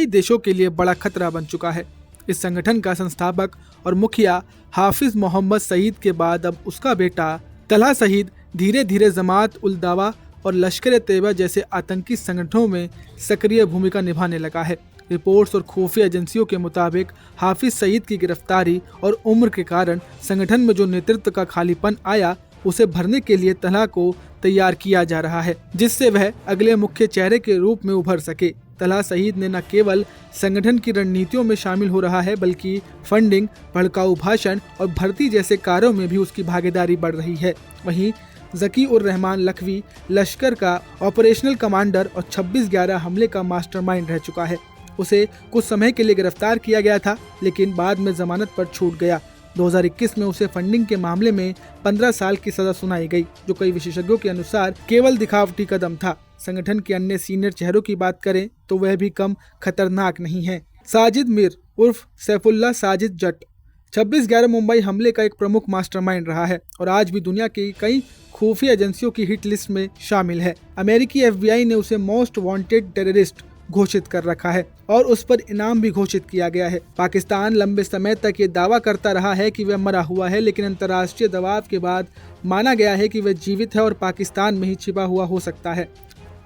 कई देशों के लिए बड़ा खतरा बन चुका है। इस संगठन का संस्थापक और मुखिया हाफिज मोहम्मद सईद के बाद अब उसका बेटा तलहा सईद धीरे धीरे जमात उल दावा और लश्कर ए तैयबा जैसे आतंकी संगठनों में सक्रिय भूमिका निभाने लगा है। रिपोर्ट्स और खुफिया एजेंसियों के मुताबिक हाफिज सईद की गिरफ्तारी और उम्र के कारण संगठन में जो नेतृत्व का खालीपन आया उसे भरने के लिए तलहा को तैयार किया जा रहा है, जिससे वह अगले मुख्य चेहरे के रूप में उभर सके। तलहा सईद ने न केवल संगठन की रणनीतियों में शामिल हो रहा है, बल्कि फंडिंग, भड़काऊ भाषण और भर्ती जैसे कार्यों में भी उसकी भागीदारी बढ़ रही है। वहीं जकी उर रहमान लखवी लश्कर का ऑपरेशनल कमांडर और 26/11 हमले का मास्टरमाइंड रह चुका है। उसे कुछ समय के लिए गिरफ्तार किया गया था, लेकिन बाद में जमानत पर छूट गया। 2021 में उसे फंडिंग के मामले में 15 साल की सजा सुनाई गई, जो कई विशेषज्ञों के अनुसार केवल दिखावटी कदम था। संगठन के अन्य सीनियर चेहरों की बात करें तो वह भी कम खतरनाक नहीं है। साजिद मीर उर्फ सैफुल्लाह साजिद जट 26/11 मुंबई हमले का एक प्रमुख मास्टरमाइंड रहा है और आज भी दुनिया की कई खुफिया एजेंसियों की हिट लिस्ट में शामिल है। अमेरिकी FBI ने उसे मोस्ट वांटेड टेररिस्ट घोषित कर रखा है और उस पर इनाम भी घोषित किया गया है। पाकिस्तान लंबे समय तक ये दावा करता रहा है कि वह मरा हुआ है, लेकिन अंतर्राष्ट्रीय दबाव के बाद माना गया है कि वह जीवित है और पाकिस्तान में ही छिपा हुआ हो सकता है।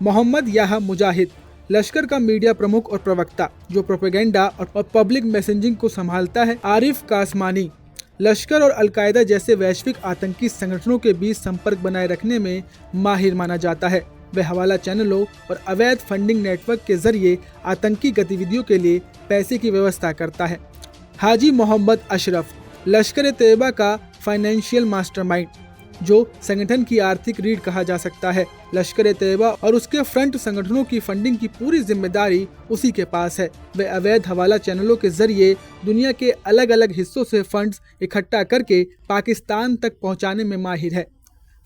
मोहम्मद याह मुजाहिद लश्कर का मीडिया प्रमुख और प्रवक्ता, जो प्रोपेगेंडा और पब्लिक मैसेजिंग को संभालता है। आरिफ कासमानी लश्कर और अलकायदा जैसे वैश्विक आतंकी संगठनों के बीच संपर्क बनाए रखने में माहिर माना जाता है। वह हवाला चैनलों और अवैध फंडिंग नेटवर्क के जरिए आतंकी गतिविधियों के लिए पैसे की व्यवस्था करता है। हाजी मोहम्मद अशरफ लश्कर ए तैयबा का फाइनेंशियल मास्टरमाइंड, जो संगठन की आर्थिक रीढ़ कहा जा सकता है। लश्कर ए तैयबा और उसके फ्रंट संगठनों की फंडिंग की पूरी जिम्मेदारी उसी के पास है। वह अवैध हवाला चैनलों के जरिए दुनिया के अलग अलग हिस्सों से फंड्स इकट्ठा करके पाकिस्तान तक पहुंचाने में माहिर है।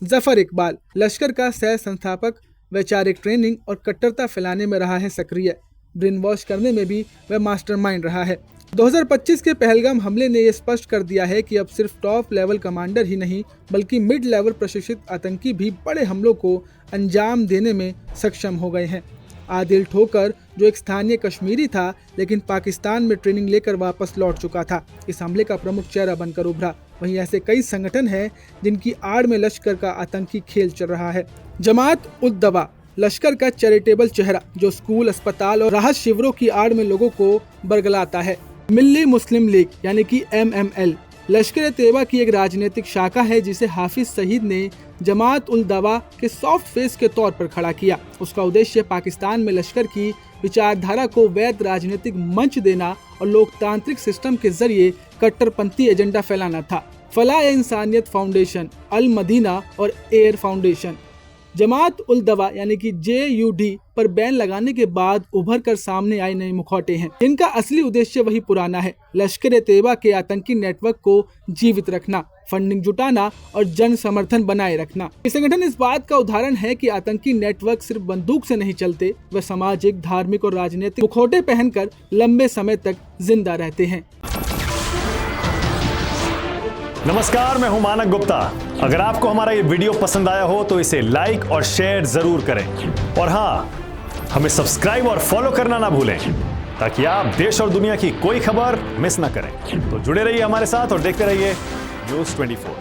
जफर इकबाल लश्कर का सह संस्थापक, वैचारिक ट्रेनिंग और कट्टरता फैलाने में रहा है सक्रिय। ब्रेन वॉश करने में भी वह मास्टरमाइंड रहा है। 2025 के पहलगाम हमले ने यह स्पष्ट कर दिया है कि अब सिर्फ टॉप लेवल कमांडर ही नहीं, बल्कि मिड लेवल प्रशिक्षित आतंकी भी बड़े हमलों को अंजाम देने में सक्षम हो गए हैं। आदिल ठोकर, जो एक स्थानीय कश्मीरी था लेकिन पाकिस्तान में ट्रेनिंग लेकर वापस लौट चुका था, इस हमले का प्रमुख चेहरा बनकर उभरा। वहीं ऐसे कई संगठन हैं जिनकी आड़ में लश्कर का आतंकी खेल चल रहा है। जमात उद दवा लश्कर का चैरिटेबल चेहरा, जो स्कूल, अस्पताल और राहत शिविरों की आड़ में लोगों को बरगलाता है। मिल्ली मुस्लिम लीग यानी कि MML लश्कर ए तैयबा की एक राजनीतिक शाखा है, जिसे हाफिज सईद ने जमात उल दवा के सॉफ्ट फेस के तौर पर खड़ा किया। उसका उद्देश्य पाकिस्तान में लश्कर की विचारधारा को वैध राजनीतिक मंच देना और लोकतांत्रिक सिस्टम के जरिए कट्टरपंथी एजेंडा फैलाना था। फलाह ए इंसानियत फाउंडेशन, अल मदीना और एयर फाउंडेशन जमात उल दवा यानी कि JUD पर बैन लगाने के बाद उभर कर सामने आए नए मुखौटे हैं। इनका असली उद्देश्य वही पुराना है, लश्कर ए तैयबा के आतंकी नेटवर्क को जीवित रखना, फंडिंग जुटाना और जन समर्थन बनाए रखना। ये संगठन इस बात का उदाहरण है कि आतंकी नेटवर्क सिर्फ बंदूक से नहीं चलते, वे सामाजिक, धार्मिक और राजनीतिक मुखौटे पहनकर लंबे समय तक जिंदा रहते हैं। नमस्कार, मैं हूं मानक गुप्ता। अगर आपको हमारा ये वीडियो पसंद आया हो तो इसे लाइक और शेयर जरूर करें, और हाँ, हमें सब्सक्राइब और फॉलो करना ना भूलें, ताकि आप देश और दुनिया की कोई खबर मिस ना करें। तो जुड़े रहिए हमारे साथ और देखते रहिए न्यूज़ 24।